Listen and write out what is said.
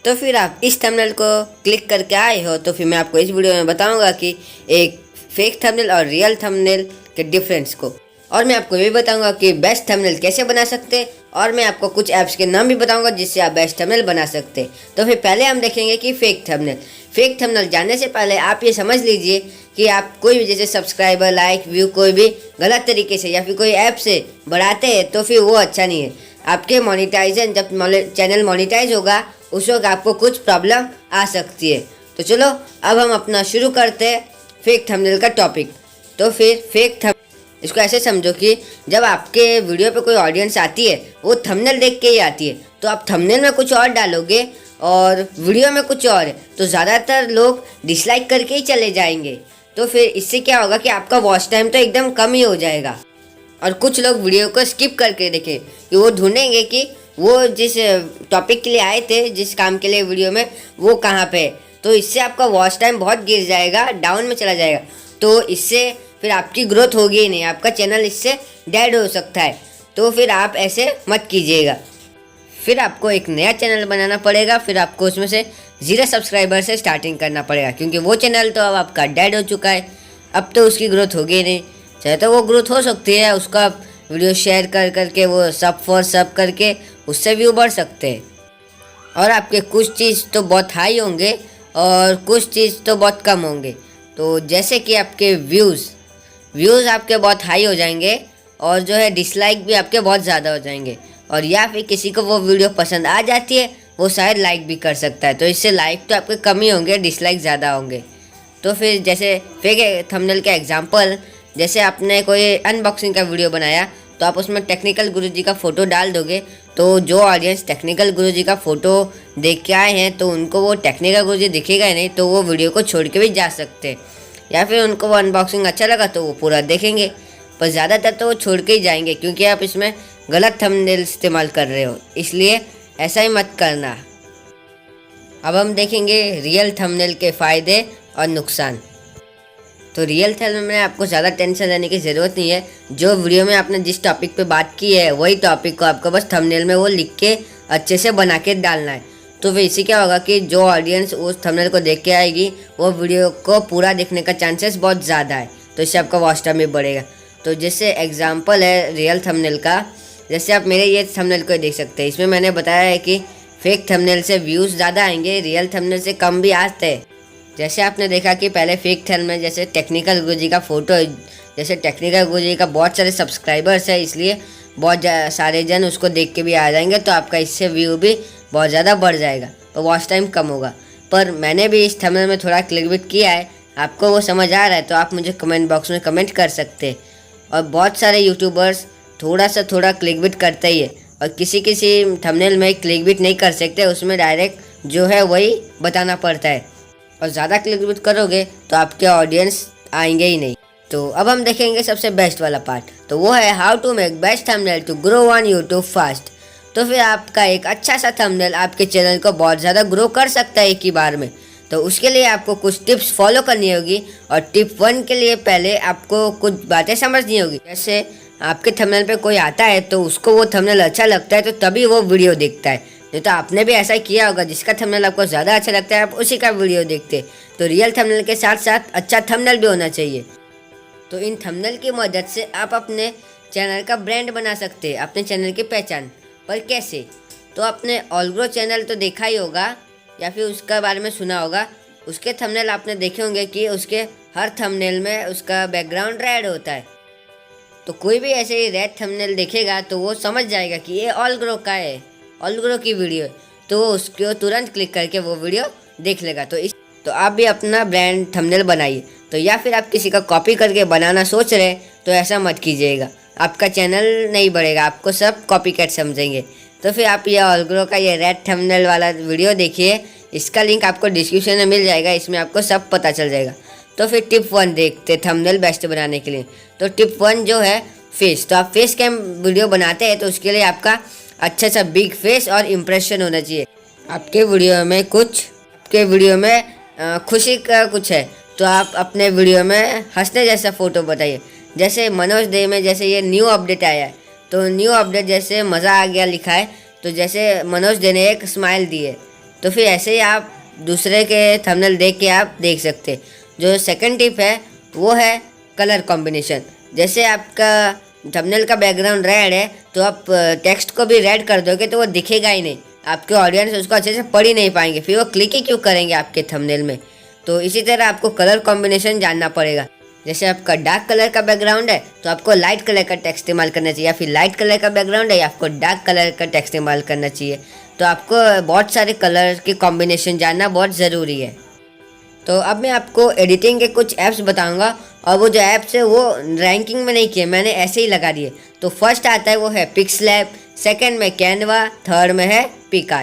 तो फिर आप इस थंबनेल को क्लिक करके आए हो, तो फिर मैं आपको इस वीडियो में बताऊंगा कि एक फेक थंबनेल और रियल थंबनेल के डिफरेंस को, और मैं आपको ये भी बताऊंगा कि बेस्ट थंबनेल कैसे बना सकते हैं, और मैं आपको कुछ ऐप्स के नाम भी बताऊंगा जिससे आप बेस्ट थंबनेल बना सकते हैं। तो फिर पहले हम देखेंगे कि फेक थंबनेल। फेक थंबनेल जानने से पहले आप ये समझ लीजिए कि आप कोई भी जैसे सब्सक्राइबर, लाइक, व्यू कोई भी गलत तरीके से या फिर कोई ऐप से बढ़ाते हैं तो फिर वो अच्छा नहीं है। आपके मोनेटाइजेशन, जब चैनल मोनेटाइज होगा उस वक्त आपको कुछ प्रॉब्लम आ सकती है। तो चलो अब हम अपना शुरू करते हैं फेक थंबनेल का टॉपिक। तो फिर फेक थंबनेल, इसको ऐसे समझो कि जब आपके वीडियो पे कोई ऑडियंस आती है वो थंबनेल देख के ही आती है, तो आप थंबनेल में कुछ और डालोगे और वीडियो में कुछ और है, तो ज़्यादातर लोग डिसलाइक करके ही चले जाएंगे। तो फिर इससे क्या होगा कि आपका वॉच टाइम तो एकदम कम ही हो जाएगा, और कुछ लोग वीडियो को स्किप करके देखें कि वो ढूंढेंगे कि वो जिस टॉपिक के लिए आए थे, जिस काम के लिए वीडियो में, वो कहाँ पे है। तो इससे आपका वॉच टाइम बहुत गिर जाएगा, डाउन में चला जाएगा। तो इससे फिर आपकी ग्रोथ होगी ही नहीं, आपका चैनल इससे डेड हो सकता है। तो फिर आप ऐसे मत कीजिएगा। फिर आपको एक नया चैनल बनाना पड़ेगा, फिर आपको उसमें से 0 सब्सक्राइबर से स्टार्टिंग करना पड़ेगा, क्योंकि वो चैनल तो अब आपका डेड हो चुका है, अब तो उसकी ग्रोथ होगी नहीं। चाहे तो वो ग्रोथ हो सकती है, उसका वीडियो शेयर कर करके, वो सब फॉर सब करके उससे व्यू बढ़ सकते हैं, और आपके कुछ चीज़ तो बहुत हाई होंगे और कुछ चीज़ तो बहुत कम होंगे। तो जैसे कि आपके व्यूज़ आपके बहुत हाई हो जाएंगे, और जो है डिसलाइक भी आपके बहुत ज़्यादा हो जाएंगे, और या फिर किसी को वो वीडियो पसंद आ जाती है वो शायद लाइक भी कर सकता है। तो इससे लाइक तो आपके कम ही होंगे, डिसलाइक ज़्यादा होंगे। तो फिर जैसे फेक थंबनेल का एग्जांपल, जैसे आपने कोई अनबॉक्सिंग का वीडियो बनाया तो आप उसमें टेक्निकल गुरुजी का फ़ोटो डाल दोगे, तो जो ऑडियंस टेक्निकल गुरुजी का फ़ोटो देख के आए हैं तो उनको वो टेक्निकल गुरुजी दिखेगा ही नहीं, तो वो वीडियो को छोड़ के भी जा सकते हैं। या फिर उनको वो अनबॉक्सिंग अच्छा लगा तो वो पूरा देखेंगे, पर ज़्यादातर तो वो छोड़ के ही जाएंगे, क्योंकि आप इसमें गलत थंबनेल इस्तेमाल कर रहे हो। इसलिए ऐसा ही मत करना। अब हम देखेंगे रियल थंबनेल के फ़ायदे और नुकसान। तो रियल थंबनेल में आपको ज़्यादा टेंशन लेने की ज़रूरत नहीं है। जो वीडियो में आपने जिस टॉपिक पे बात की है वही टॉपिक को आपको बस थंबनेल में वो लिख के अच्छे से बना के डालना है। तो फिर इससे क्या होगा कि जो ऑडियंस उस थंबनेल को देख के आएगी वो वीडियो को पूरा देखने का चांसेस बहुत ज़्यादा है, तो इससे आपका वॉच टाइम भी बढ़ेगा। तो जैसे एग्जाम्पल है रियल थंबनेल का, जैसे आप मेरे ये थंबनेल को देख सकते हैं, इसमें मैंने बताया है कि फेक थंबनेल से व्यूज़ ज़्यादा आएंगे, रियल थंबनेल से कम भी आते हैं। जैसे आपने देखा कि पहले फेक थंबनेल में जैसे टेक्निकल गुरुजी का फ़ोटो है, जैसे टेक्निकल गुरुजी का बहुत सारे सब्सक्राइबर्स है, इसलिए बहुत सारे जन उसको देख के भी आ जाएंगे, तो आपका इससे व्यू भी बहुत ज़्यादा बढ़ जाएगा और वॉच टाइम कम होगा। पर मैंने भी इस थंबनेल में थोड़ा क्लिकबिट किया है, आपको वो समझ आ रहा है तो आप मुझे कमेंट बॉक्स में कमेंट कर सकते हैं। और बहुत सारे यूट्यूबर्स थोड़ा क्लिकबिट करते ही है, और किसी थंबनेल में क्लिकबिट नहीं कर सकते, उसमें डायरेक्ट जो है वही बताना पड़ता है, और ज़्यादा क्लिकबिट करोगे तो आपके ऑडियंस आएंगे ही नहीं। तो अब हम देखेंगे सबसे बेस्ट वाला पार्ट, तो वो है how to make best thumbnail to grow on YouTube fast. तो फिर आपका एक अच्छा सा थंबनेल आपके चैनल को बहुत ज़्यादा ग्रो कर सकता है एक ही बार में। तो उसके लिए आपको कुछ टिप्स फॉलो करनी होगी, और टिप 1 के लिए पहले आपको कुछ बातें समझनी होगी। जैसे आपके थंबनेल पे कोई आता है तो उसको वो थंबनेल अच्छा लगता है तो तभी वो वीडियो देखता है, नहीं तो आपने भी ऐसा ही किया होगा, जिसका थंबनेल आपको ज़्यादा अच्छा लगता है आप उसी का वीडियो देखते। तो रियल थंबनेल के साथ साथ अच्छा थंबनेल भी होना चाहिए। तो इन थंबनेल की मदद से आप अपने चैनल का ब्रांड बना सकते हैं, अपने चैनल की पहचान। पर कैसे? तो आपने ऑलग्रो चैनल तो देखा ही होगा या फिर उसका बारे में सुना होगा। उसके थंबनेल आपने देखे होंगे कि उसके हर थंबनेल में उसका बैकग्राउंड रेड होता है। तो कोई भी ऐसे ही रेड थंबनेल देखेगा तो वो समझ जाएगा कि ये ऑलग्रो का है, ऑलग्रो की वीडियो है, तो वो उसको तुरंत क्लिक करके वो वीडियो देख लेगा। तो आप भी अपना ब्रांड थंबनेल बनाइए। तो या फिर आप किसी का कॉपी करके बनाना सोच रहे तो ऐसा मत कीजिएगा, आपका चैनल नहीं बढ़ेगा, आपको सब कॉपी कैट समझेंगे। तो फिर आप ये ऑलग्रो का ये रेड थंबनेल वाला वीडियो देखिए, इसका लिंक आपको डिस्क्रिप्शन में मिल जाएगा, इसमें आपको सब पता चल जाएगा। तो फिर टिप 1 देखते थंबनेल बेस्ट बनाने के लिए। तो टिप 1 जो है फेस, तो आप फेस कैम वीडियो बनाते हैं तो उसके लिए आपका अच्छा सा बिग फेस और इम्प्रेशन होना चाहिए। आपके वीडियो में खुशी का कुछ है तो आप अपने वीडियो में हंसने जैसा फ़ोटो बताइए। जैसे मनोज डे में जैसे ये न्यू अपडेट आया है, तो न्यू अपडेट जैसे मज़ा आ गया लिखा है, तो जैसे मनोज डे ने एक स्माइल दी है, तो फिर ऐसे ही आप दूसरे के थंबनेल देख के आप देख सकते हैं। जो सेकंड टिप है वो है कलर कॉम्बिनेशन। जैसे आपका थंबनेल का बैकग्राउंड रेड है तो आप टेक्स्ट को भी रेड कर दोगे तो वो दिखेगा ही नहीं, आपके ऑडियंस उसको अच्छे से पढ़ ही नहीं पाएंगे, फिर वो क्लिक ही क्यों करेंगे आपके थंबनेल में। तो इसी तरह आपको कलर कॉम्बिनेशन जानना पड़ेगा। जैसे आपका डार्क कलर का बैकग्राउंड है तो आपको लाइट कलर का टेक्स्ट इस्तेमाल करना चाहिए, या फिर लाइट कलर का बैकग्राउंड है या आपको डार्क कलर का टेक्स्ट इस्तेमाल करना चाहिए। तो आपको बहुत सारे कलर के कॉम्बिनेशन जानना बहुत ज़रूरी है। तो अब मैं आपको एडिटिंग के कुछ ऐप्स बताऊंगा, और वो जो ऐप्स है वो रैंकिंग में नहीं किए, मैंने ऐसे ही लगा दिए। तो फर्स्ट आता है वो है पिक्सलैब, सेकंड में कैनवा, थर्ड में है पिकार्ट।